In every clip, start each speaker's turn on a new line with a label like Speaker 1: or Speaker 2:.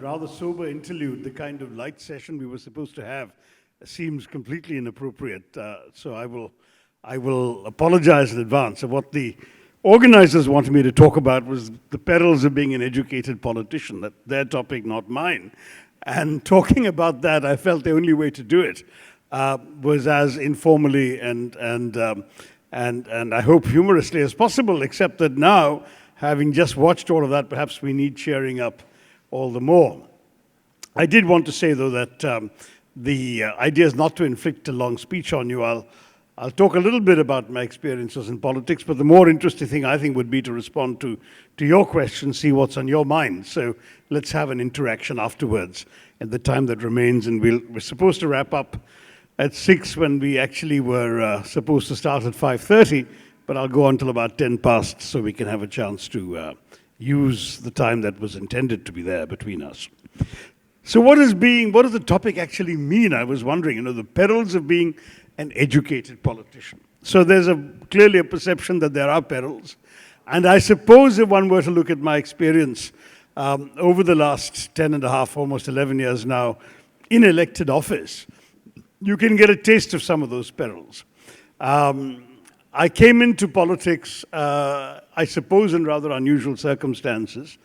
Speaker 1: rather sober interlude, the kind of light session we were supposed to have, seems completely inappropriate. So I will apologize in advance. Of what the organizers wanted me to talk about was the perils of being an educated politician. That's their topic, not mine. And talking about that, I felt the only way to do it was as informally and I hope humorously as possible, except that now, having just watched all of that, perhaps we need cheering up all the more. I did want to say, though, that the idea is not to inflict a long speech on you. I'll talk a little bit about my experiences in politics, but the more interesting thing, I think, would be to respond to your questions, see what's on your mind. So let's have an interaction afterwards in the time that remains, and we're supposed to wrap up at 6 when we actually were supposed to start at 5:30, but I'll go on till about 10 past so we can have a chance to use the time that was intended to be there between us. So what does the topic actually mean? I was wondering, the perils of being an educated politician. So there's clearly a perception that there are perils. And I suppose if one were to look at my experience over the last 10 and a half, almost 11 years now, in elected office, you can get a taste of some of those perils. I came into politics, I suppose, in rather unusual circumstances,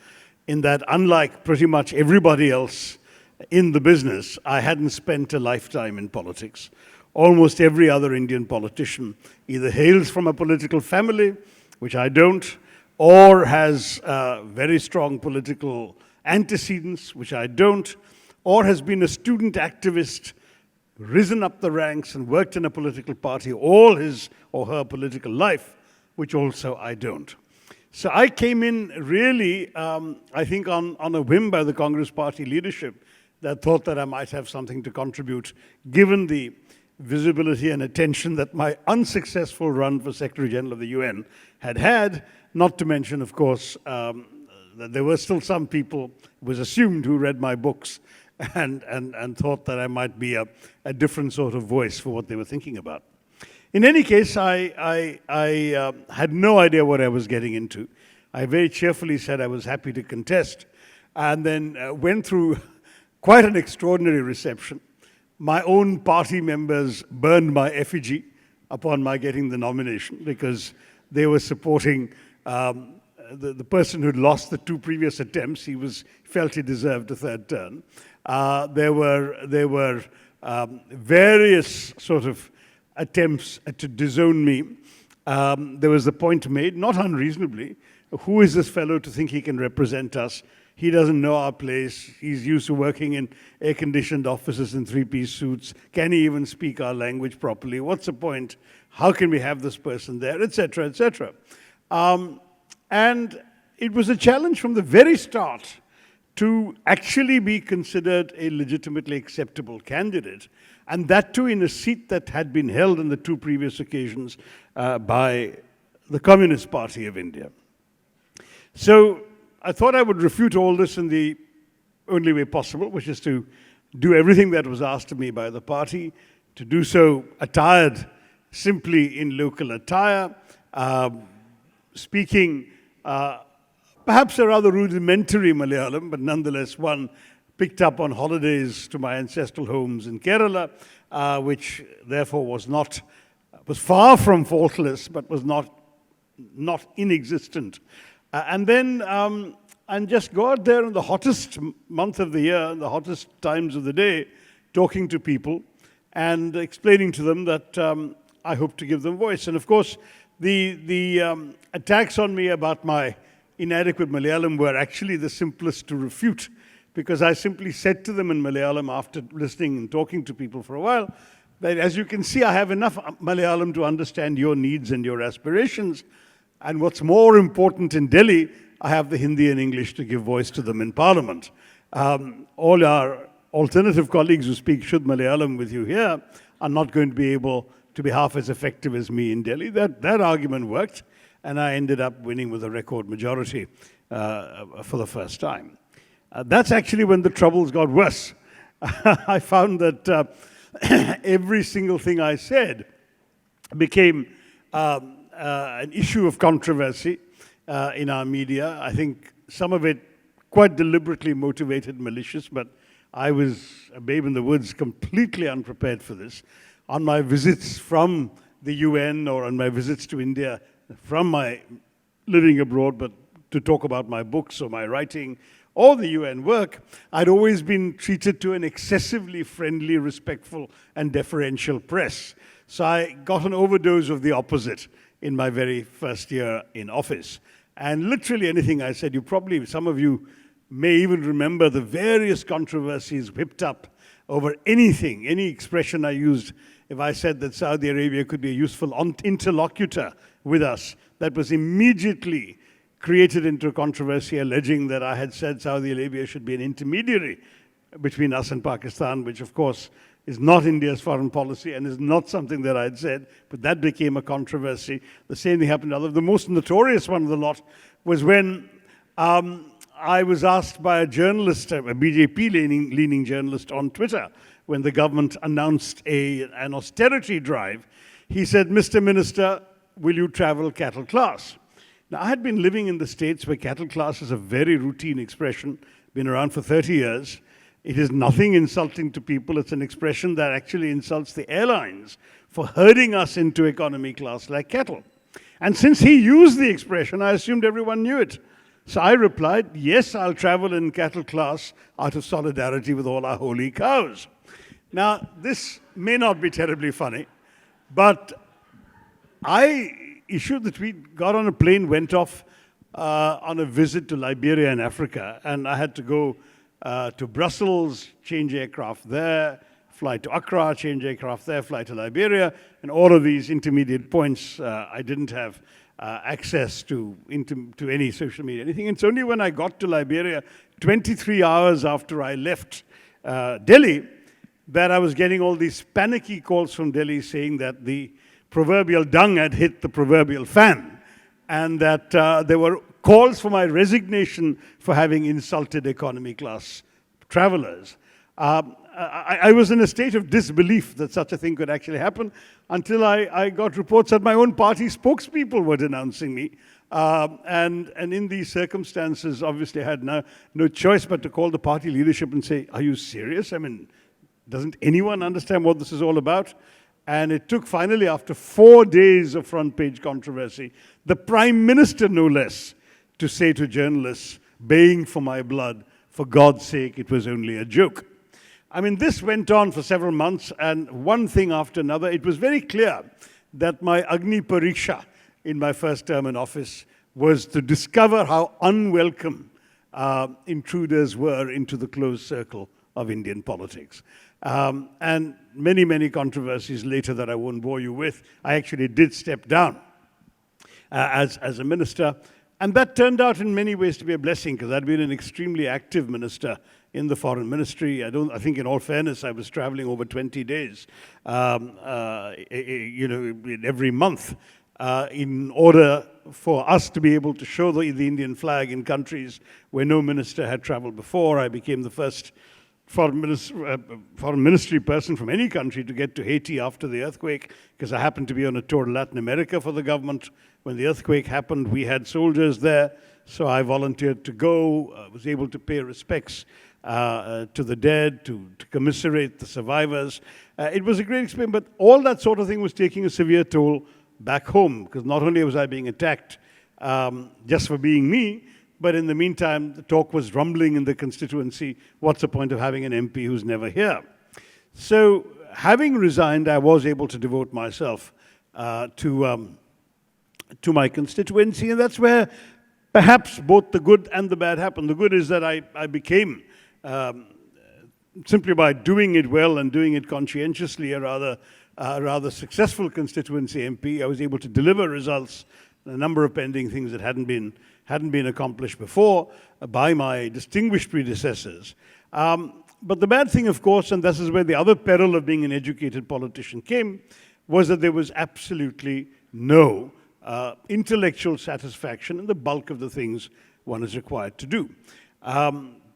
Speaker 1: in that unlike pretty much everybody else in the business, I hadn't spent a lifetime in politics. Almost every other Indian politician either hails from a political family, which I don't, or has very strong political antecedents, which I don't, or has been a student activist, risen up the ranks and worked in a political party all his or her political life, which also I don't. So I came in really, I think, on a whim by the Congress party leadership that thought that I might have something to contribute, given the visibility and attention that my unsuccessful run for Secretary General of the UN had, not to mention, of course, that there were still some people, it was assumed, who read my books and thought that I might be a different sort of voice for what they were thinking about. In any case, I had no idea what I was getting into. I very cheerfully said I was happy to contest, and then went through quite an extraordinary reception. My own party members burned my effigy upon my getting the nomination because they were supporting the person who'd lost the 2 previous attempts. He felt he deserved a third turn. There were various sort of attempts to disown me. There was the point made, not unreasonably, who is this fellow to think he can represent us? He doesn't know our place. He's used to working in air-conditioned offices in 3-piece suits. Can he even speak our language properly? What's the point? How can we have this person there? Etc., etc. And it was a challenge from the very start to actually be considered a legitimately acceptable candidate, and that too in a seat that had been held on the 2 previous occasions by the Communist Party of India. So I thought I would refute all this in the only way possible, which is to do everything that was asked of me by the party, to do so attired simply in local attire, speaking perhaps a rather rudimentary Malayalam, but nonetheless one picked up on holidays to my ancestral homes in Kerala, which therefore was far from faultless, but was not inexistent. And then and just go out there in the hottest month of the year, the hottest times of the day, talking to people and explaining to them that I hope to give them voice. And of course, the attacks on me about my inadequate Malayalam were actually the simplest to refute, because I simply said to them in Malayalam after listening and talking to people for a while, that as you can see, I have enough Malayalam to understand your needs and your aspirations. And what's more important in Delhi, I have the Hindi and English to give voice to them in Parliament. All our alternative colleagues who speak Shuddh Malayalam with you here are not going to be able to be half as effective as me in Delhi. That argument worked, and I ended up winning with a record majority for the first time. That's actually when the troubles got worse. I found that every single thing I said became an issue of controversy in our media. I think some of it quite deliberately motivated, malicious, but I was a babe in the woods, completely unprepared for this. On my visits from the UN or on my visits to India from my living abroad, but to talk about my books or my writing or the UN work, I'd always been treated to an excessively friendly, respectful, and deferential press. So I got an overdose of the opposite in my very first year in office. And literally anything I said, some of you may even remember the various controversies whipped up over anything, any expression I used. If I said that Saudi Arabia could be a useful interlocutor with us, that was immediately created into a controversy alleging that I had said Saudi Arabia should be an intermediary between us and Pakistan, which of course is not India's foreign policy and is not something that I had said, but that became a controversy. The same thing happened to others. The most notorious one of the lot was when I was asked by a journalist, a BJP-leaning journalist on Twitter, when the government announced an austerity drive. He said, "Mr. Minister, will you travel cattle class?" Now, I had been living in the States where cattle class is a very routine expression, been around for 30 years. It is nothing insulting to people. It's an expression that actually insults the airlines for herding us into economy class like cattle. And since he used the expression, I assumed everyone knew it. So I replied, "Yes, I'll travel in cattle class out of solidarity with all our holy cows." Now, this may not be terribly funny, but I issued the tweet, got on a plane, went off on a visit to Liberia in Africa, and I had to go to Brussels, change aircraft there, fly to Accra, change aircraft there, fly to Liberia, and all of these intermediate points, I didn't have access to any social media, anything. It's only when I got to Liberia, 23 hours after I left Delhi, that I was getting all these panicky calls from Delhi saying that the proverbial dung had hit the proverbial fan, and that there were calls for my resignation for having insulted economy class travelers. I was in a state of disbelief that such a thing could actually happen until I got reports that my own party spokespeople were denouncing me. And in these circumstances, obviously, I had no choice but to call the party leadership and say, "Are you serious? I mean, doesn't anyone understand what this is all about?" And it took finally, after 4 days of front-page controversy, the Prime Minister, no less, to say to journalists, baying for my blood, "For God's sake, it was only a joke." I mean, this went on for several months, and one thing after another. It was very clear that my Agni Pariksha in my first term in office was to discover how unwelcome intruders were into the closed circle of Indian politics. And many, many controversies later that I won't bore you with. I actually did step down as a minister. And that turned out in many ways to be a blessing, because I'd been an extremely active minister in the foreign ministry. I think in all fairness, I was traveling over 20 days, every month, in order for us to be able to show the Indian flag in countries where no minister had traveled before. I became the first foreign ministry person from any country to get to Haiti after the earthquake, because I happened to be on a tour to Latin America for the government. When the earthquake happened, we had soldiers there, so I volunteered to go, was able to pay respects to the dead, to commiserate the survivors. It was a great experience, but all that sort of thing was taking a severe toll back home, because not only was I being attacked just for being me, but in the meantime, the talk was rumbling in the constituency, what's the point of having an MP who's never here? So having resigned, I was able to devote myself to my constituency, and that's where perhaps both the good and the bad happened. The good is that I became, simply by doing it well and doing it conscientiously, a rather successful constituency MP. I was able to deliver results, a number of pending things that hadn't been accomplished before by my distinguished predecessors. But the bad thing, of course, and this is where the other peril of being an educated politician came, was that there was absolutely no intellectual satisfaction in the bulk of the things one is required to do.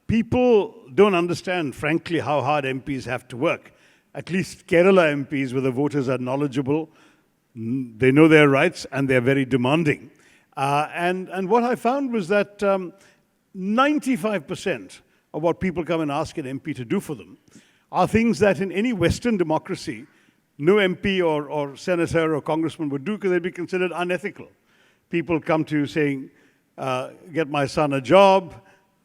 Speaker 1: People don't understand, frankly, how hard MPs have to work. At least Kerala MPs, where the voters are knowledgeable, they know their rights, and they're very demanding. And what I found was that 95% of what people come and ask an MP to do for them are things that in any Western democracy, no MP or senator or congressman would do because they'd be considered unethical. People come to you saying, get my son a job,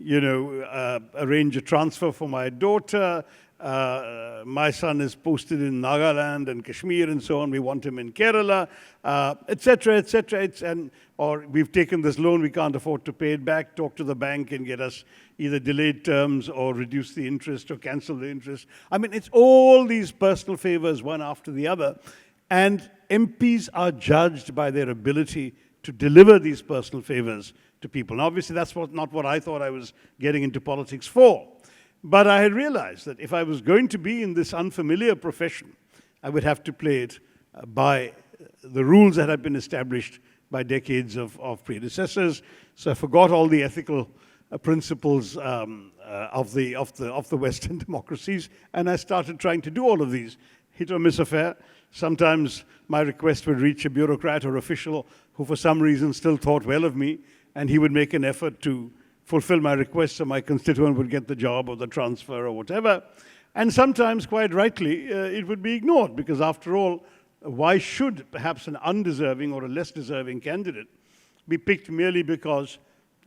Speaker 1: arrange a transfer for my daughter, my son is posted in Nagaland and Kashmir and so on, we want him in Kerala, etc., etc. Or we've taken this loan, we can't afford to pay it back, talk to the bank and get us either delayed terms or reduce the interest or cancel the interest. I mean, it's all these personal favors, one after the other. And MPs are judged by their ability to deliver these personal favors to people. Now, obviously, that's not what I thought I was getting into politics for. But I had realized that if I was going to be in this unfamiliar profession, I would have to play it by the rules that had been established by decades of predecessors. So I forgot all the ethical principles of the Western democracies, and I started trying to do all of these. Hit or miss affair. Sometimes my request would reach a bureaucrat or official who for some reason still thought well of me, and he would make an effort to fulfill my request so my constituent would get the job or the transfer or whatever. And sometimes, quite rightly, it would be ignored because after all, why should perhaps an undeserving or a less deserving candidate be picked merely because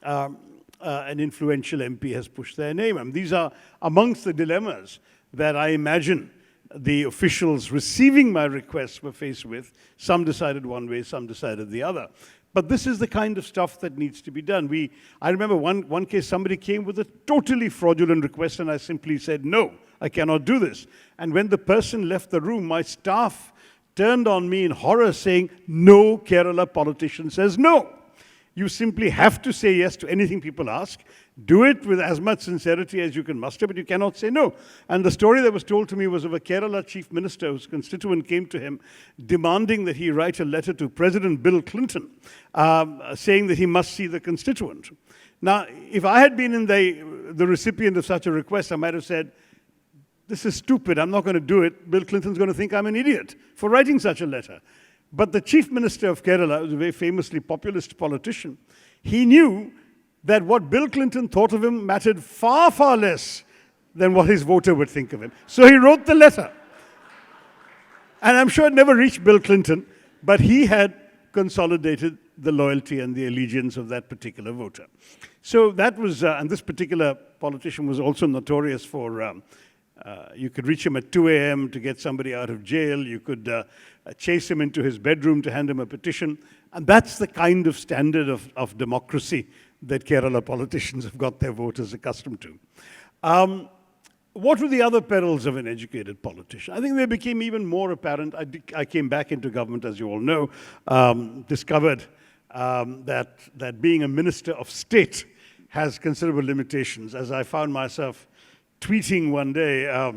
Speaker 1: an influential MP has pushed their name? And these are amongst the dilemmas that I imagine the officials receiving my requests were faced with. Some decided one way, some decided the other. But this is the kind of stuff that needs to be done. I remember one case, somebody came with a totally fraudulent request and I simply said, no, I cannot do this. And when the person left the room, my staff turned on me in horror saying, no Kerala politician says no. You simply have to say yes to anything people ask. Do it with as much sincerity as you can muster, but you cannot say no. And the story that was told to me was of a Kerala chief minister whose constituent came to him demanding that he write a letter to President Bill Clinton saying that he must see the constituent. Now, if I had been in the recipient of such a request, I might have said, this is stupid, I'm not going to do it. Bill Clinton's going to think I'm an idiot for writing such a letter. But the chief minister of Kerala was a very famously populist politician. He knew that what Bill Clinton thought of him mattered far, far less than what his voter would think of him. So he wrote the letter. And I'm sure it never reached Bill Clinton, but he had consolidated the loyalty and the allegiance of that particular voter. So that was, and this particular politician was also notorious for, you could reach him at 2 a.m. to get somebody out of jail. You could chase him into his bedroom to hand him a petition. And that's the kind of standard of democracy that Kerala politicians have got their voters accustomed to. What were the other perils of an educated politician? I think they became even more apparent. I came back into government, as you all know, discovered that being a minister of state has considerable limitations. As I found myself tweeting one day,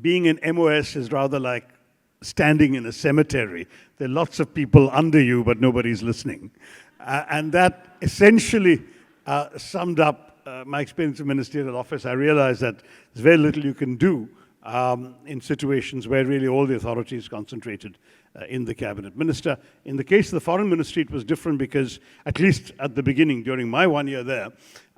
Speaker 1: being an MOS is rather like standing in a cemetery. There are lots of people under you, but nobody's listening. And that essentially summed up my experience in ministerial office. I realized that there's very little you can do in situations where really all the authority is concentrated in the cabinet minister. In the case of the foreign ministry, it was different because, at least at the beginning, during my 1 year there,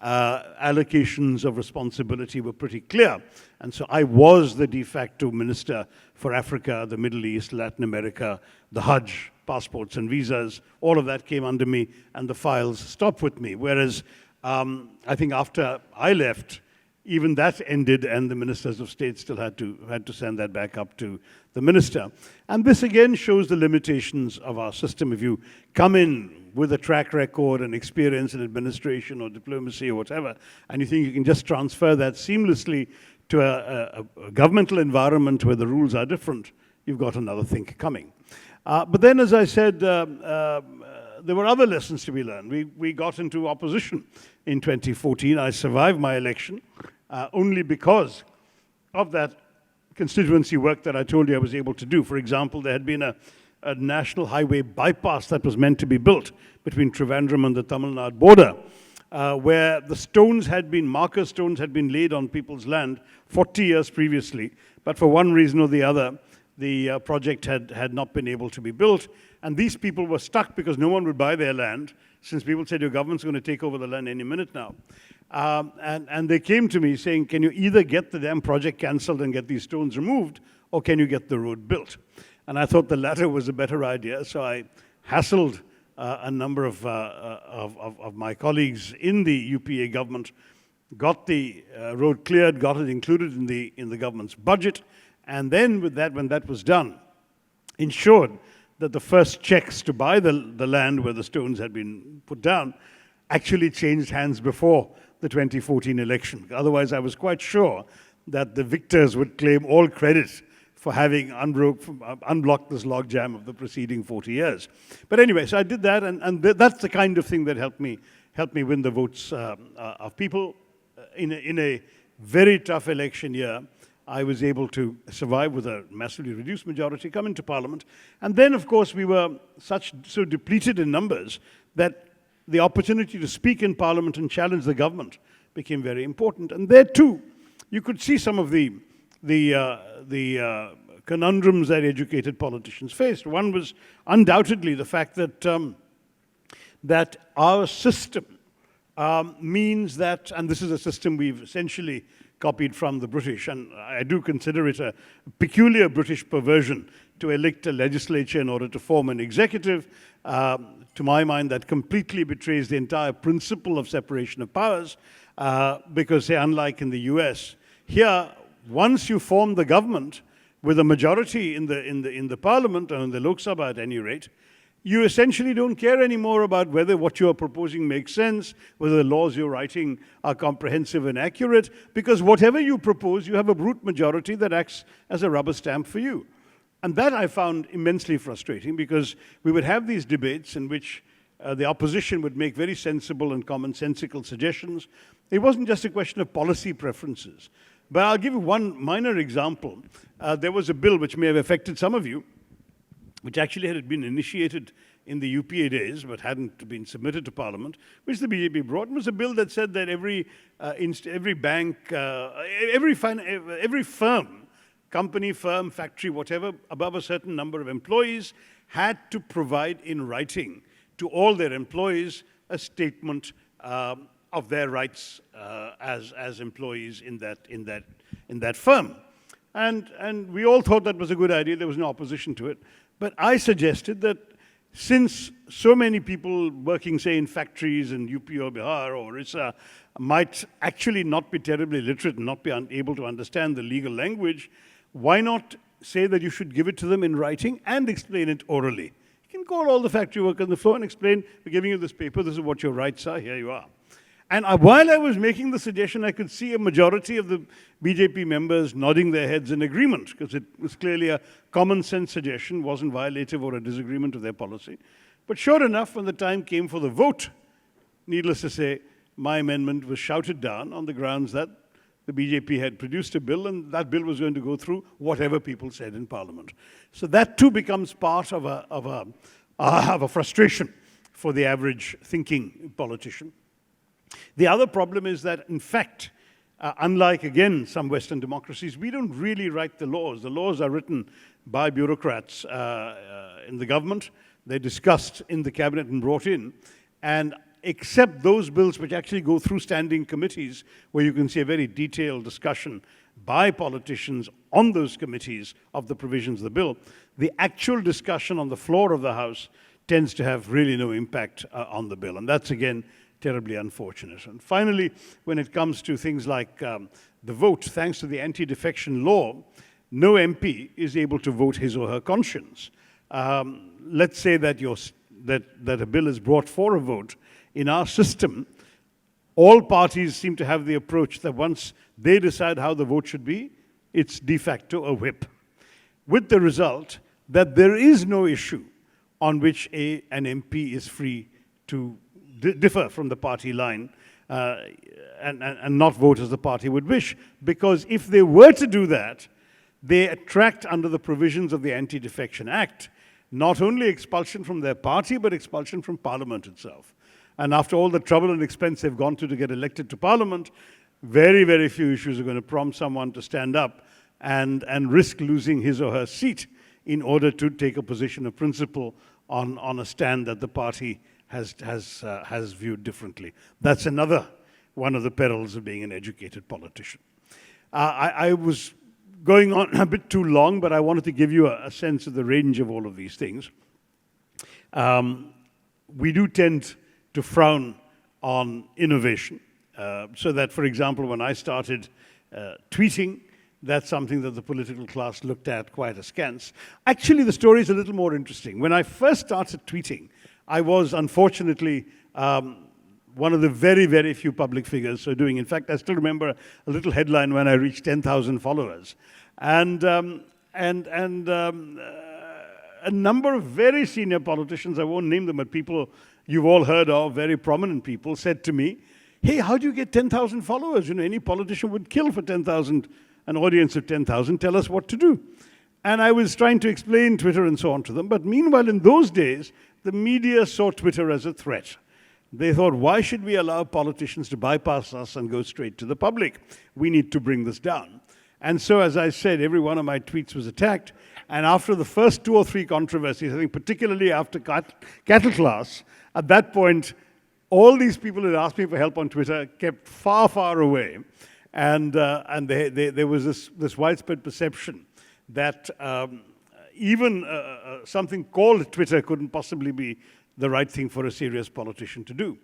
Speaker 1: allocations of responsibility were pretty clear. And so I was the de facto minister for Africa, the Middle East, Latin America, the Hajj, passports and visas. All of that came under me, and the files stopped with me. Whereas I think after I left, even that ended, and the ministers of state still had to send that back up to the minister. And this again shows the limitations of our system. If you come in with a track record and experience in administration or diplomacy or whatever, and you think you can just transfer that seamlessly to a governmental environment where the rules are different, you've got another thing coming. But then, as I said, there were other lessons to be learned. We got into opposition in 2014. I survived my election only because of that constituency work that I told you I was able to do. For example, there had been a national highway bypass that was meant to be built between Trivandrum and the Tamil Nadu border, where the marker stones had been laid on people's land 40 years previously, but for one reason or the other, the project had not been able to be built. And these people were stuck because no one would buy their land, since people said, your government's going to take over the land any minute now. And they came to me saying, can you either get the damn project cancelled and get these stones removed, or can you get the road built? And I thought the latter was a better idea, so I hassled a number of my colleagues in the UPA government, got the road cleared, got it included in the government's budget, and then with that, when that was done, ensured that the first checks to buy the land where the stones had been put down actually changed hands before the 2014 election. Otherwise, I was quite sure that the victors would claim all credit for having unblocked this logjam of the preceding 40 years. But anyway, so I did that, and that's the kind of thing that helped me win the votes of people. In a very tough election year, I was able to survive with a massively reduced majority, come into Parliament. And then, of course, we were so depleted in numbers that the opportunity to speak in Parliament and challenge the government became very important. And there, too, you could see some of the conundrums that educated politicians faced. One was undoubtedly the fact that, that our system means that, and this is a system we've essentially copied from the British, and I do consider it a peculiar British perversion to elect a legislature in order to form an executive. To my mind, that completely betrays the entire principle of separation of powers, because, say, unlike in the US, here, once you form the government with a majority in the Parliament, or in the Lok Sabha at any rate, you essentially don't care anymore about whether what you are proposing makes sense, whether the laws you're writing are comprehensive and accurate, because whatever you propose, you have a brute majority that acts as a rubber stamp for you. And that I found immensely frustrating, because we would have these debates in which the opposition would make very sensible and commonsensical suggestions. It wasn't just a question of policy preferences. But I'll give you one minor example. There was a bill which may have affected some of you, which actually had been initiated in the UPA days, but hadn't been submitted to Parliament, which the BJP brought. It was a bill that said that every bank, every firm, company, firm, factory, whatever, above a certain number of employees, had to provide in writing to all their employees a statement of their rights as employees in that firm. And we all thought that was a good idea. There was no opposition to it. But I suggested that since so many people working, say, in factories in UP or Bihar or Orissa might actually not be terribly literate and not be able to understand the legal language, why not say that you should give it to them in writing and explain it orally? You can call all the factory workers on the floor and explain, we're giving you this paper, this is what your rights are, here you are. And while I was making the suggestion, I could see a majority of the BJP members nodding their heads in agreement, because it was clearly a common sense suggestion, wasn't violative or a disagreement of their policy. But sure enough, when the time came for the vote, needless to say, my amendment was shouted down on the grounds that the BJP had produced a bill, and that bill was going to go through whatever people said in Parliament. So that too becomes part of a frustration for the average thinking politician. The other problem is that, in fact, unlike, again, some Western democracies, we don't really write the laws. The laws are written by bureaucrats in the government. They're discussed in the cabinet and brought in. And except those bills which actually go through standing committees, where you can see a very detailed discussion by politicians on those committees of the provisions of the bill, the actual discussion on the floor of the House tends to have really no impact on the bill. And that's, again, terribly unfortunate. And finally, when it comes to things like the vote, thanks to the anti-defection law, no MP is able to vote his or her conscience. Let's say that a bill is brought for a vote. In our system, all parties seem to have the approach that once they decide how the vote should be, it's de facto a whip. With the result that there is no issue on which an MP is free to differ from the party line and not vote as the party would wish. Because if they were to do that, they attract, under the provisions of the Anti-Defection Act, not only expulsion from their party, but expulsion from Parliament itself. And after all the trouble and expense they've gone to get elected to Parliament, very, very few issues are going to prompt someone to stand up and risk losing his or her seat in order to take a position of principle on a stand that the party has viewed differently. That's another one of the perils of being an educated politician. I was going on a bit too long, but I wanted to give you a sense of the range of all of these things. We do tend to frown on innovation. So that, for example, when I started tweeting, that's something that the political class looked at quite askance. Actually, the story is a little more interesting. When I first started tweeting, I was unfortunately one of the very, very few public figures so doing. In fact, I still remember a little headline when I reached 10,000 followers. And a number of very senior politicians, I won't name them, but people you've all heard of, very prominent people, said to me, hey, how do you get 10,000 followers? You know, any politician would kill for 10,000, an audience of 10,000. Tell us what to do. And I was trying to explain Twitter and so on to them. But meanwhile, in those days, the media saw Twitter as a threat. They thought, why should we allow politicians to bypass us and go straight to the public? We need to bring this down. And so, as I said, every one of my tweets was attacked. And after the first 2 or 3 controversies, I think particularly after cattle class, at that point, all these people who had asked me for help on Twitter kept far, far away. And there was this widespread perception that even something called Twitter couldn't possibly be the right thing for a serious politician to do.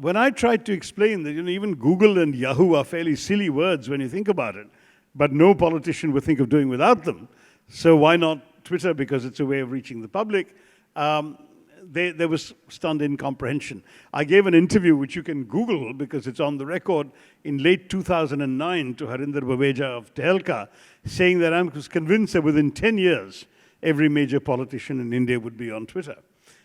Speaker 1: When I tried to explain that, you know, even Google and Yahoo are fairly silly words when you think about it, but no politician would think of doing without them. So why not Twitter? Because it's a way of reaching the public. There was stunned incomprehension. I gave an interview, which you can Google because it's on the record, in late 2009 to Harinder Baweja of Tehelka, saying that I was convinced that within 10 years, every major politician in India would be on Twitter.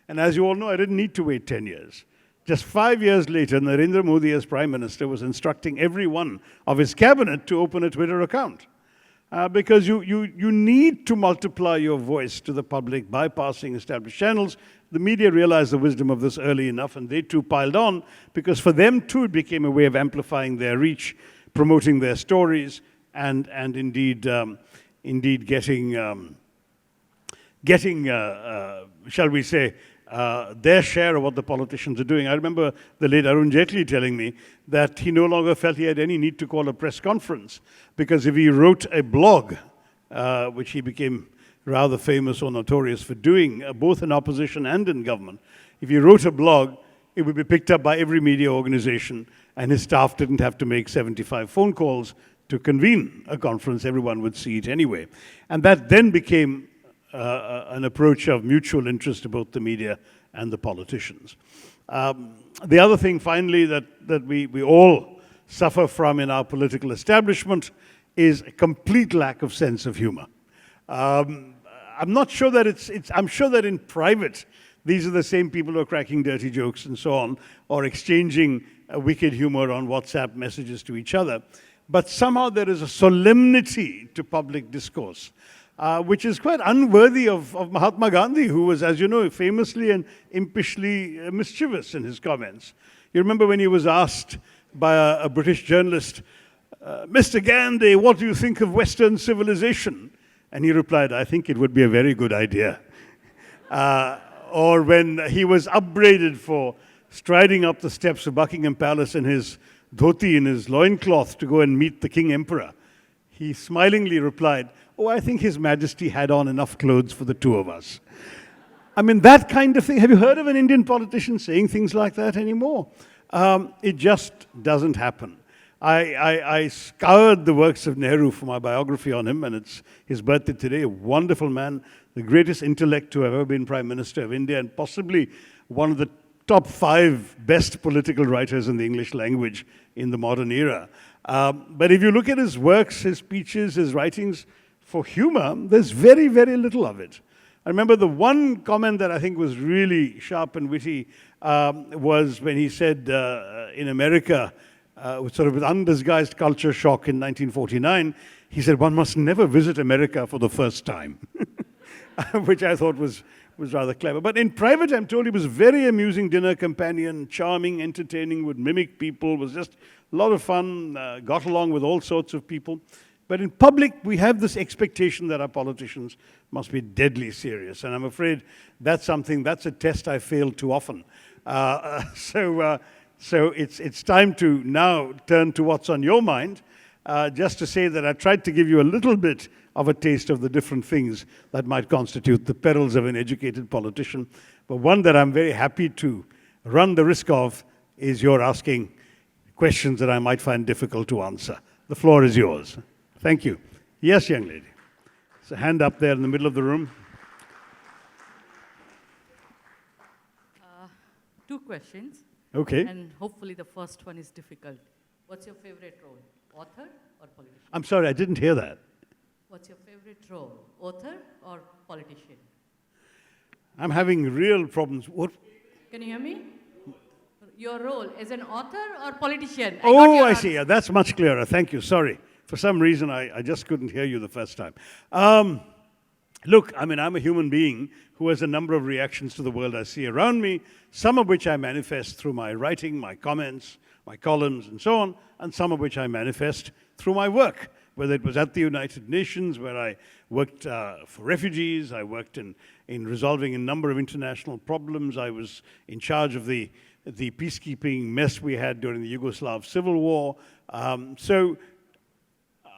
Speaker 1: And as you all know, I didn't need to wait 10 years. Just 5 years later, Narendra Modi, as Prime Minister, was instructing every one of his cabinet to open a Twitter account. Because you need to multiply your voice to the public, bypassing established channels. The media realized the wisdom of this early enough, and they too piled on, because for them too it became a way of amplifying their reach, promoting their stories, and indeed getting shall we say, their share of what the politicians are doing. I remember the late Arun Jaitley telling me that he no longer felt he had any need to call a press conference, because if he wrote a blog, which he became rather famous or notorious for doing, both in opposition and in government, if he wrote a blog, it would be picked up by every media organization, and his staff didn't have to make 75 phone calls to convene a conference. Everyone would see it anyway. And that then became an approach of mutual interest to both the media and the politicians. The other thing, finally, that we all suffer from in our political establishment is a complete lack of sense of humor. I'm not sure that I'm sure that in private, these are the same people who are cracking dirty jokes and so on, or exchanging wicked humor on WhatsApp messages to each other. But somehow there is a solemnity to public discourse, which is quite unworthy of Mahatma Gandhi, who was, as you know, famously and impishly mischievous in his comments. You remember when he was asked by a British journalist, Mr. Gandhi, what do you think of Western civilization? And he replied, I think it would be a very good idea. Or when he was upbraided for striding up the steps of Buckingham Palace in his dhoti, in his loincloth, to go and meet the King Emperor, he smilingly replied, oh, I think His Majesty had on enough clothes for the two of us. I mean, that kind of thing. Have you heard of an Indian politician saying things like that anymore? It just doesn't happen. I scoured the works of Nehru for my biography on him, and it's his birthday today. A wonderful man, the greatest intellect to have ever been Prime Minister of India, and possibly one of the top 5 best political writers in the English language in the modern era. But if you look at his works, his speeches, his writings for humor, there's very, very little of it. I remember the one comment that I think was really sharp and witty was when he said in America, sort of with undisguised culture shock in 1949, he said, one must never visit America for the first time, which I thought was rather clever. But in private, I'm told he was a very amusing dinner companion, charming, entertaining, would mimic people, was just a lot of fun, got along with all sorts of people. But in public, we have this expectation that our politicians must be deadly serious. And I'm afraid that's a test I fail too often. So it's time to now turn to what's on your mind. Just to say that I tried to give you a little bit of a taste of the different things that might constitute the perils of an educated politician. But one that I'm very happy to run the risk of is you're asking questions that I might find difficult to answer. The floor is yours. Thank you. Yes, young lady. There's a hand up there in the middle of the room.
Speaker 2: Two questions.
Speaker 1: Okay.
Speaker 2: And hopefully the first one is difficult. What's your favorite role, author or politician?
Speaker 1: I'm sorry, I didn't hear that.
Speaker 2: What's your favorite role, author or politician?
Speaker 1: I'm having real problems. What?
Speaker 2: Can you hear me? Your role as an author or politician?
Speaker 1: I see. Yeah, that's much clearer. Thank you. Sorry. For some reason, I just couldn't hear you the first time. Look, I mean, I'm a human being who has a number of reactions to the world I see around me, some of which I manifest through my writing, my comments, my columns, and so on, and some of which I manifest through my work, whether it was at the United Nations, where I worked for refugees, I worked in resolving a number of international problems, I was in charge of the peacekeeping mess we had during the Yugoslav Civil War. So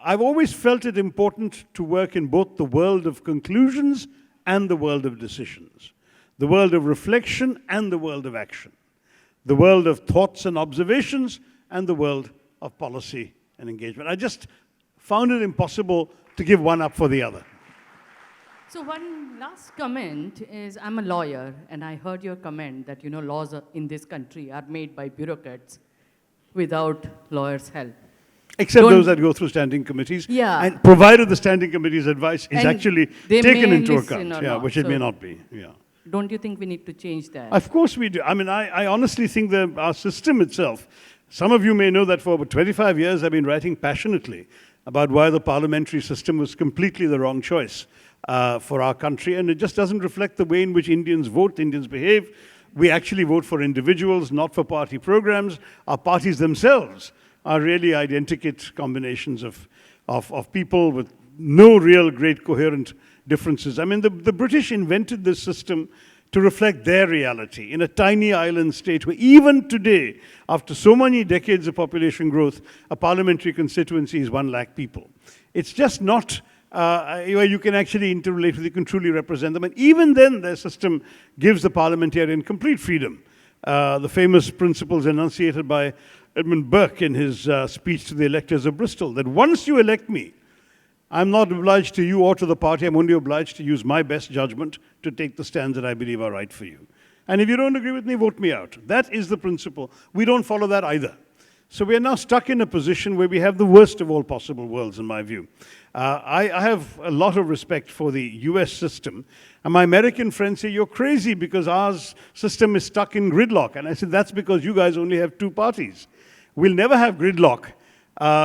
Speaker 1: I've always felt it important to work in both the world of conclusions and the world of decisions, the world of reflection and the world of action, the world of thoughts and observations and the world of policy and engagement. I just found it impossible to give one up for the other.
Speaker 2: So one last comment is, I'm a lawyer, and I heard your comment that, laws in this country are made by bureaucrats without lawyers' help.
Speaker 1: Except those that go through standing committees.
Speaker 2: Yeah.
Speaker 1: And provided the standing committee's advice is
Speaker 2: And
Speaker 1: actually
Speaker 2: they
Speaker 1: taken
Speaker 2: may
Speaker 1: into
Speaker 2: listen
Speaker 1: account,
Speaker 2: or not.
Speaker 1: which it may
Speaker 2: So
Speaker 1: not be. Yeah.
Speaker 2: Don't you think we need to change that?
Speaker 1: Of course we do. I mean, I honestly think that our system itself, some of you may know that for over 25 years I've been writing passionately about why the parliamentary system was completely the wrong choice for our country, and it just doesn't reflect the way in which Indians vote, Indians behave. We actually vote for individuals, not for party programs. Our parties themselves are really identikit combinations of people with no real great coherent differences. I mean, the British invented this system to reflect their reality in a tiny island state where even today, after so many decades of population growth, a parliamentary constituency is 1 lakh people. It's just not where you can actually interrelate with, you can truly represent them. And even then, their system gives the parliamentarian complete freedom. The famous principles enunciated by Edmund Burke in his speech to the electors of Bristol, that once you elect me, I'm not obliged to you or to the party, I'm only obliged to use my best judgment to take the stands that I believe are right for you. And if you don't agree with me, vote me out. That is the principle. We don't follow that either. So we are now stuck in a position where we have the worst of all possible worlds, in my view. I have a lot of respect for the US system. And my American friends say, you're crazy because our system is stuck in gridlock. And I said, that's because you guys only have 2 parties. We'll never have gridlock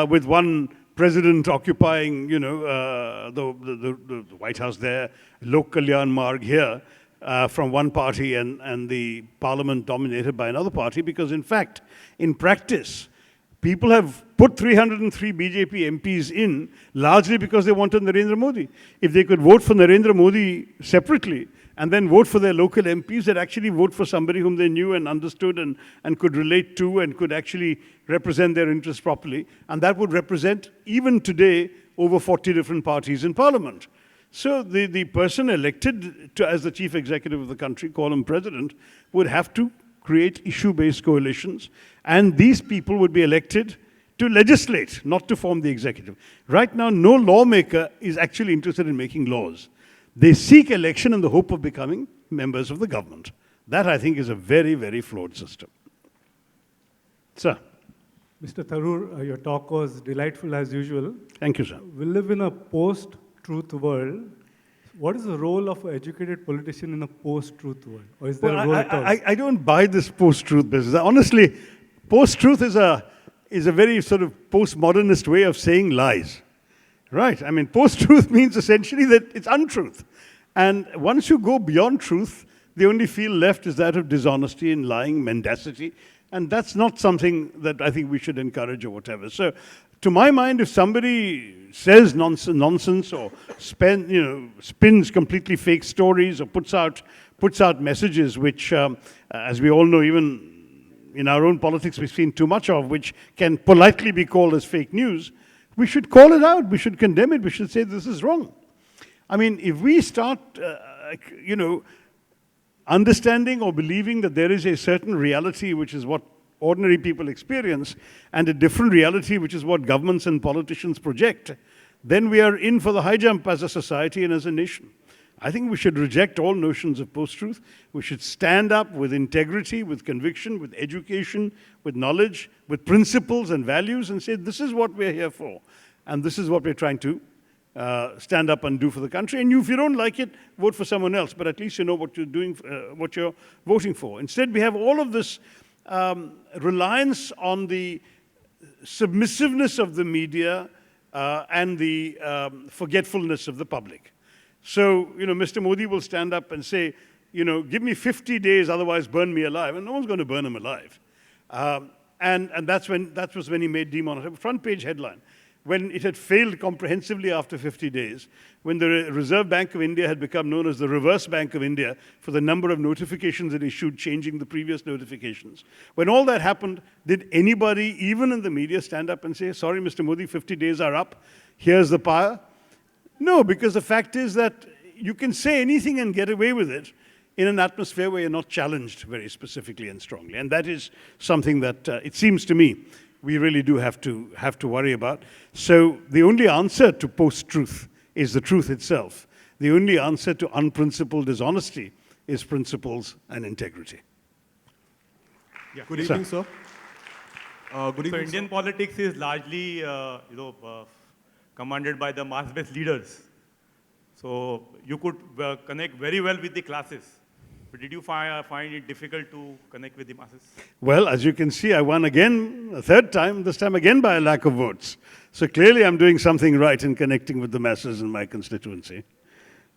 Speaker 1: with one president occupying, the White House there, Lok Kalyan Marg here, from one party and the parliament dominated by another party, because in fact, in practice, people have put 303 BJP MPs in largely because they wanted Narendra Modi. If they could vote for Narendra Modi separately and then vote for their local MPs, they'd actually vote for somebody whom they knew and understood and could relate to and could actually represent their interests properly. And that would represent, even today, over 40 different parties in parliament. So the person elected as the chief executive of the country, call him president, would have to create issue-based coalitions, and these people would be elected to legislate, not to form the executive. Right now, no lawmaker is actually interested in making laws. They seek election in the hope of becoming members of the government. That, I think, is a very, very flawed system. Sir.
Speaker 3: Mr. Tharoor, your talk was delightful as usual.
Speaker 1: Thank you, sir.
Speaker 3: We live in a post-truth world. What is the role of an educated politician in a post-truth world? Or is there a role at all?
Speaker 1: I don't buy this post-truth business. Honestly, post-truth is a very sort of postmodernist way of saying lies. Right? I mean, post-truth means essentially that it's untruth. And once you go beyond truth, the only field left is that of dishonesty and lying, mendacity. And that's not something that I think we should encourage or whatever. So to my mind, if somebody says nonsense or spins completely fake stories or puts out messages which, as we all know, even in our own politics we've seen too much of, which can politely be called as fake news, we should call it out, we should condemn it, we should say this is wrong. I mean, if we start, understanding or believing that there is a certain reality which is what ordinary people experience, and a different reality which is what governments and politicians project, then we are in for the high jump as a society and as a nation. I think we should reject all notions of post-truth. We should stand up with integrity, with conviction, with education, with knowledge, with principles and values, and say, this is what we're here for, and this is what we're trying to stand up and do for the country. And if you don't like it, vote for someone else, but at least you know what you're doing, what you're voting for. Instead, we have all of this reliance on the submissiveness of the media and the forgetfulness of the public. So, Mr. Modi will stand up and say, give me 50 days, otherwise burn me alive. And no one's going to burn him alive. And that was when he made demonetization. Front page headline. When it had failed comprehensively after 50 days, when the Reserve Bank of India had become known as the Reverse Bank of India for the number of notifications it issued, changing the previous notifications. When all that happened, did anybody, even in the media, stand up and say, sorry, Mr. Modi, 50 days are up, here's the power? No, because the fact is that you can say anything and get away with it in an atmosphere where you're not challenged very specifically and strongly. And that is something that, it seems to me, we really do have to worry about. So the only answer to post-truth is the truth itself. The only answer to unprincipled dishonesty is principles and integrity.
Speaker 4: Yeah. Good evening, sir.
Speaker 5: Good evening, Indian politics is largely, commanded by the mass-based leaders. So you could connect very well with the classes. But did you find it difficult to connect with the masses?
Speaker 1: Well, as you can see, I won again, a third time, this time again by a lack of votes. So clearly I'm doing something right in connecting with the masses in my constituency.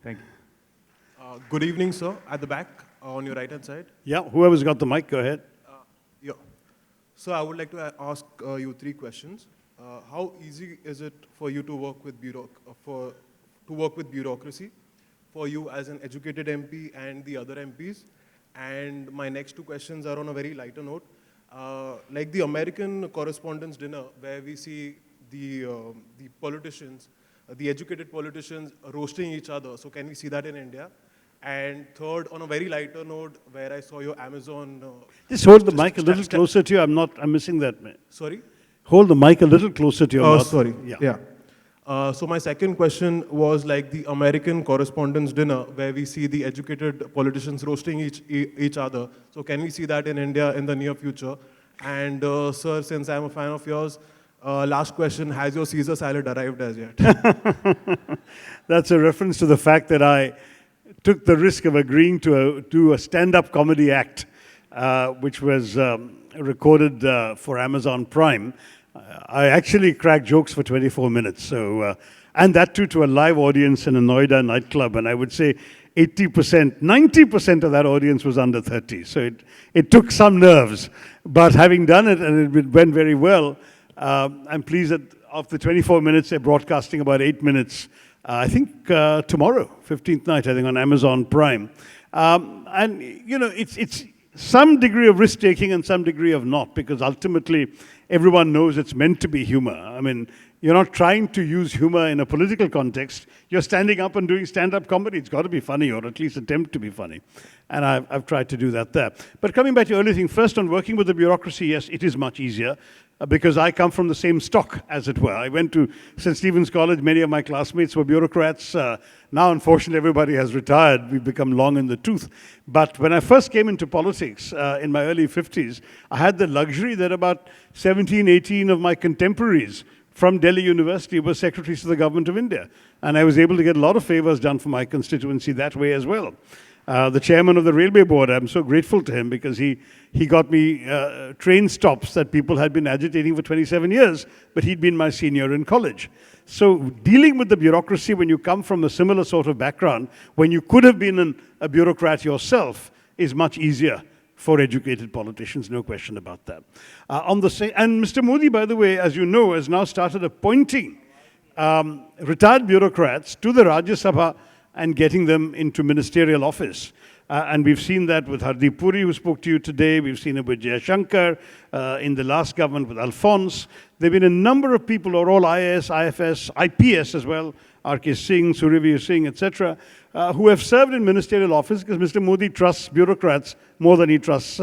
Speaker 5: Thank you.
Speaker 4: Good evening, sir. At the back, on your right-hand side.
Speaker 1: Yeah, whoever's got the mic, go ahead.
Speaker 4: Yeah. So I would like to ask you 3 questions. How easy is it for you to work with bureaucracy? For you as an educated MP and the other MPs? And my next 2 questions are on a very lighter note. Like the American Correspondents' Dinner, where we see the politicians, the educated politicians roasting each other. So can we see that in India? And third, on a very lighter note, where I saw your Amazon...
Speaker 1: Just hold the mic a little closer to you. I'm missing that.
Speaker 4: Sorry?
Speaker 1: Hold the mic a little closer to your mouth.
Speaker 4: Oh, sorry. Yeah. So my second question was like the American Correspondents' Dinner, where we see the educated politicians roasting each other. So can we see that in India in the near future? And sir, since I'm a fan of yours, last question, has your Caesar salad arrived as yet?
Speaker 1: That's a reference to the fact that I took the risk of agreeing to do a stand-up comedy act, which was recorded for Amazon Prime. I actually cracked jokes for 24 minutes, so, and that too to a live audience in a Noida nightclub, and I would say 80%, 90% of that audience was under 30, so it took some nerves, but having done it and it went very well, I'm pleased that after 24 minutes they're broadcasting about 8 minutes, I think tomorrow, 15th night, I think on Amazon Prime. And it's some degree of risk-taking and some degree of not, because ultimately everyone knows it's meant to be humor. I mean, you're not trying to use humor in a political context. You're standing up and doing stand-up comedy. It's got to be funny, or at least attempt to be funny. And I've tried to do that there. But coming back to your earlier thing, first on working with the bureaucracy, yes, it is much easier, because I come from the same stock, as it were. I went to St. Stephen's College. Many of my classmates were bureaucrats. Now, unfortunately, everybody has retired. We've become long in the tooth. But when I first came into politics in my early 50s, I had the luxury that about 17, 18 of my contemporaries from Delhi University were secretaries to the government of India. And I was able to get a lot of favors done for my constituency that way as well. The chairman of the railway board, I'm so grateful to him, because he got me train stops that people had been agitating for 27 years, but he'd been my senior in college. So dealing with the bureaucracy when you come from a similar sort of background, when you could have been a bureaucrat yourself, is much easier for educated politicians, no question about that. And Mr. Modi, by the way, as you know, has now started appointing retired bureaucrats to the Rajya Sabha and getting them into ministerial office. And we've seen that with Hardeep Puri, who spoke to you today. We've seen it with Jayashankar in the last government with Alphonse. There have been a number of people who are all IAS, IFS, IPS as well, R.K. Singh, Suryaveer Singh, etc., who have served in ministerial office because Mr. Modi trusts bureaucrats more than he trusts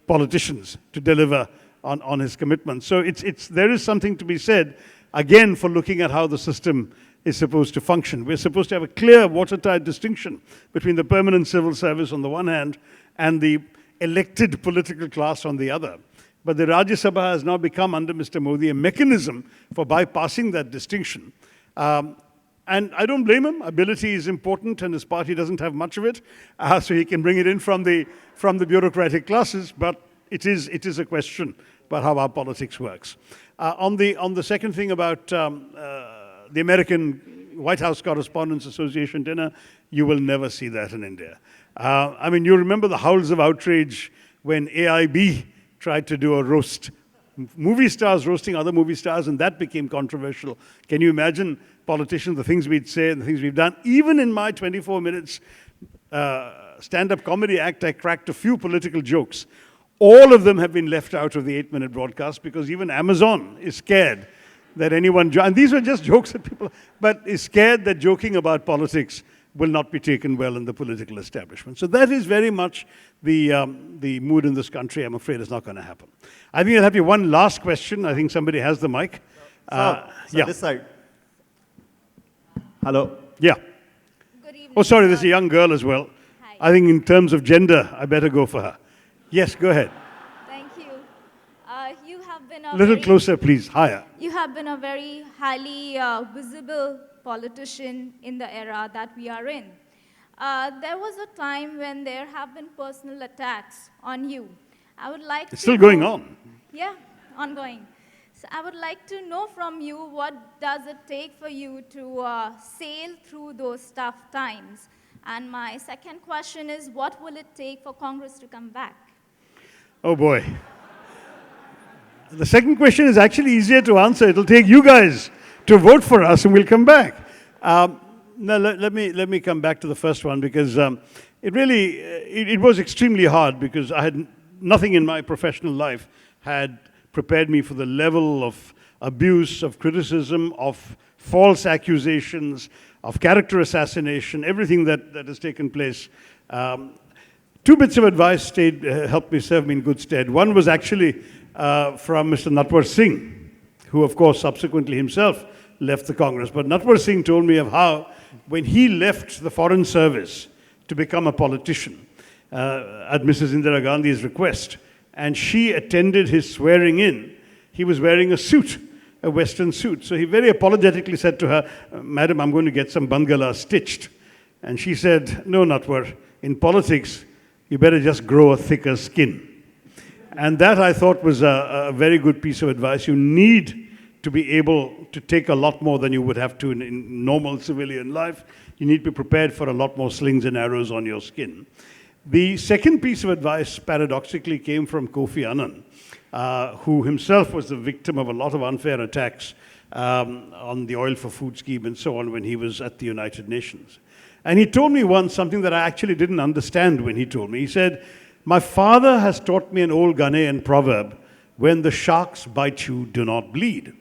Speaker 1: politicians to deliver on his commitments. So there is something to be said, again, for looking at how the system is supposed to function. We're supposed to have a clear, watertight distinction between the permanent civil service on the one hand and the elected political class on the other. But the Rajya Sabha has now become, under Mr. Modi, a mechanism for bypassing that distinction. And I don't blame him. Ability is important, and his party doesn't have much of it, so he can bring it in from the bureaucratic classes. But it is a question about how our politics works. On the second thing about the American White House Correspondents Association dinner, you will never see that in India. I mean, you remember the howls of outrage when AIB tried to do a roast, movie stars roasting other movie stars, and that became controversial. Can you imagine politicians, the things we'd say and the things we've done? Even in my 24 minutes stand-up comedy act, I cracked a few political jokes. All of them have been left out of the 8-minute broadcast because even Amazon is scared that anyone, and these were just jokes that people, but is scared that joking about politics will not be taken well in the political establishment. So that is very much the mood in this country. I'm afraid it's not going to happen. I think I'll have you one last question. I think somebody has the mic.
Speaker 6: Sir,
Speaker 1: yeah.
Speaker 6: this side. Hello.
Speaker 1: Yeah.
Speaker 7: Good evening.
Speaker 1: Oh, sorry,
Speaker 7: sir.
Speaker 1: there's a young girl as well.
Speaker 7: Hi.
Speaker 1: I think in terms of gender, I better go for her. Yes, go ahead.
Speaker 7: Thank you. You have been
Speaker 1: A little closer, please. Higher.
Speaker 7: You have been a very highly visible politician in the era that we are in. There was a time when there have been personal attacks on you. I would like
Speaker 1: It's
Speaker 7: to
Speaker 1: still going
Speaker 7: know-
Speaker 1: on.
Speaker 7: Yeah, ongoing. So I would like to know from you, what does it take for you to sail through those tough times? And my second question is, what will it take for Congress to come back?
Speaker 1: Oh boy. The second question is actually easier to answer. It'll take you guys to vote for us and we'll come back. Now, let me come back to the first one because it was extremely hard because I had nothing in my professional life had prepared me for the level of abuse, of criticism, of false accusations, of character assassination, everything that has taken place. Two bits of advice helped me serve me in good stead. One was actually from Mr. Natwar Singh, who of course subsequently himself left the Congress. But Natwar Singh told me of how when he left the Foreign Service to become a politician at Mrs. Indira Gandhi's request, and she attended his swearing in, he was wearing a suit, a Western suit. So he very apologetically said to her, "Madam, I'm going to get some bangala stitched." And she said, "No, Natwar, in politics, you better just grow a thicker skin." And that, I thought, was a very good piece of advice. You need to be able to take a lot more than you would have to in normal civilian life. You need to be prepared for a lot more slings and arrows on your skin. The second piece of advice, paradoxically, came from Kofi Annan, who himself was the victim of a lot of unfair attacks on the oil for food scheme and so on when he was at the United Nations. And he told me once something that I actually didn't understand when he told me. He said, "My father has taught me an old Ghanaian proverb, when the sharks bite you, do not bleed."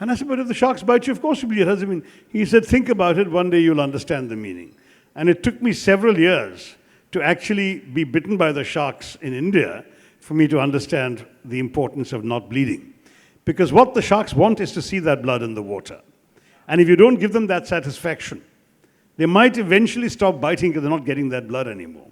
Speaker 1: And I said, "But if the sharks bite you, of course you bleed. It doesn't mean..." He said, "Think about it, one day you'll understand the meaning." And it took me several years to actually be bitten by the sharks in India for me to understand the importance of not bleeding. Because what the sharks want is to see that blood in the water. And if you don't give them that satisfaction, they might eventually stop biting because they're not getting that blood anymore.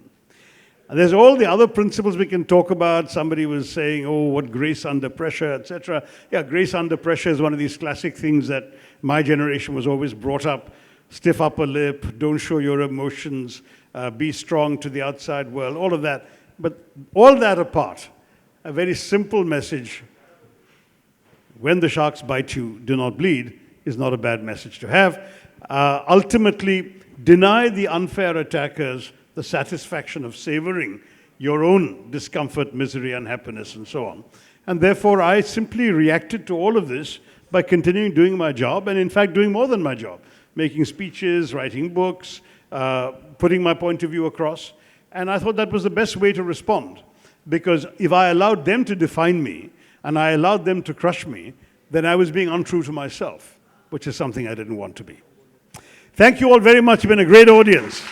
Speaker 1: And there's all the other principles we can talk about. Somebody was saying, "Oh, what grace under pressure," etc. Yeah, grace under pressure is one of these classic things that my generation was always brought up. Stiff upper lip, don't show your emotions, be strong to the outside world, all of that. But all that apart, a very simple message, when the sharks bite you, do not bleed, is not a bad message to have. Ultimately, deny the unfair attackers the satisfaction of savoring your own discomfort, misery, unhappiness, and so on. And therefore, I simply reacted to all of this by continuing doing my job, and in fact, doing more than my job, making speeches, writing books, putting my point of view across. And I thought that was the best way to respond, because if I allowed them to define me, and I allowed them to crush me, then I was being untrue to myself, which is something I didn't want to be. Thank you all very much. You've been a great audience.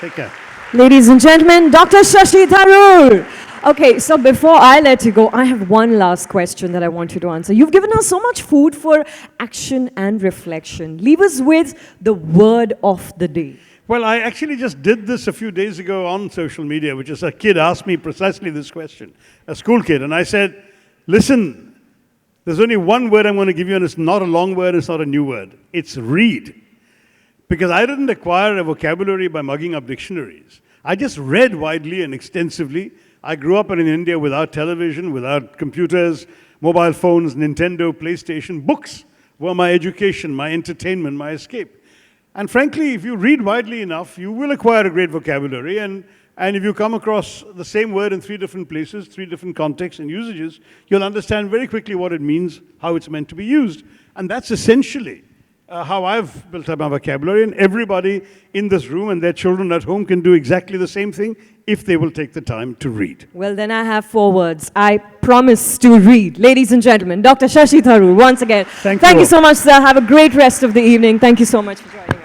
Speaker 1: Take care.
Speaker 6: Ladies and gentlemen, Dr. Shashi Tharoor. Okay, so before I let you go, I have one last question that I want you to answer. You've given us so much food for action and reflection. Leave us with the word of the day.
Speaker 1: Well, I actually just did this a few days ago on social media, which is a kid asked me precisely this question, a school kid, and I said, listen, there's only one word I'm going to give you, and it's not a long word, it's not a new word. It's read. Because I didn't acquire a vocabulary by mugging up dictionaries. I just read widely and extensively. I grew up in India without television, without computers, mobile phones, Nintendo, PlayStation. Books were my education, my entertainment, my escape. And frankly, if you read widely enough, you will acquire a great vocabulary. And if you come across the same word in 3 different places, 3 different contexts and usages, you'll understand very quickly what it means, how it's meant to be used. And that's essentially how I've built up my vocabulary, and everybody in this room and their children at home can do exactly the same thing if they will take the time to read.
Speaker 6: Well, then I have 4 words. I promise to read. Ladies and gentlemen, Dr. Shashi Tharoor, once again.
Speaker 1: Thank
Speaker 6: you
Speaker 1: you
Speaker 6: so much, sir. Have a great rest of the evening. Thank you so much for joining.